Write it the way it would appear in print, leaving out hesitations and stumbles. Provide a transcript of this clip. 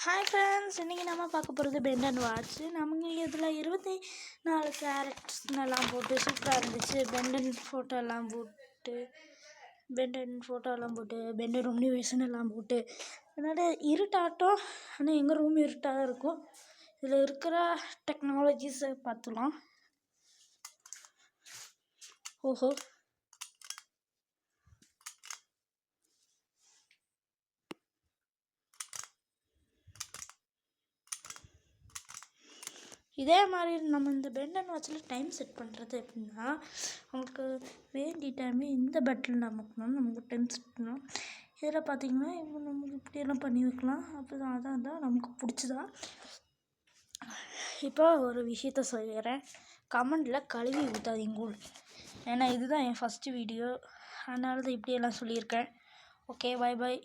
Hi friends, இன்றைக்கி நம்ம பார்க்க போகிறது பென் அண்ட் வாட்ச்சு. நமக்கு இதில் 24 கேரட்ஸ்னெல்லாம் போட்டு சூப்பராக இருந்துச்சு. பெண்டன் ஃபோட்டோலாம் போட்டு பெண்டன் ரொம்னிவேஷன் எல்லாம் போட்டு அதனால் இருட்டாட்டம். ஆனால் எங்கள் ரூம் இருட்டாக தான் இருக்கும். இதில் இருக்கிற டெக்னாலஜிஸை பார்த்துலாம். ஓஹோ, இதே மாதிரி நம்ம இந்த பென் அண்ட் வாட்சில் டைம் செட் பண்ணுறது எப்படின்னா, நமக்கு வேண்டிய டைமே இந்த பட்டில் நமக்கு டைம் செட் பண்ணலாம். இதில் பார்த்திங்கன்னா இப்போ நமக்கு இப்படியெல்லாம் பண்ணி வைக்கலாம். அப்போ தான் அதான் நமக்கு பிடிச்சதா. இப்போ ஒரு விஷயத்த சொல்லிடுறேன், கமெண்டில் கழுவி ஊற்றாதீங்க. ஏன்னா இதுதான் என் ஃபஸ்ட்டு வீடியோ, அதனால தான் இப்படியெல்லாம் சொல்லியிருக்கேன். Okay, bye bye.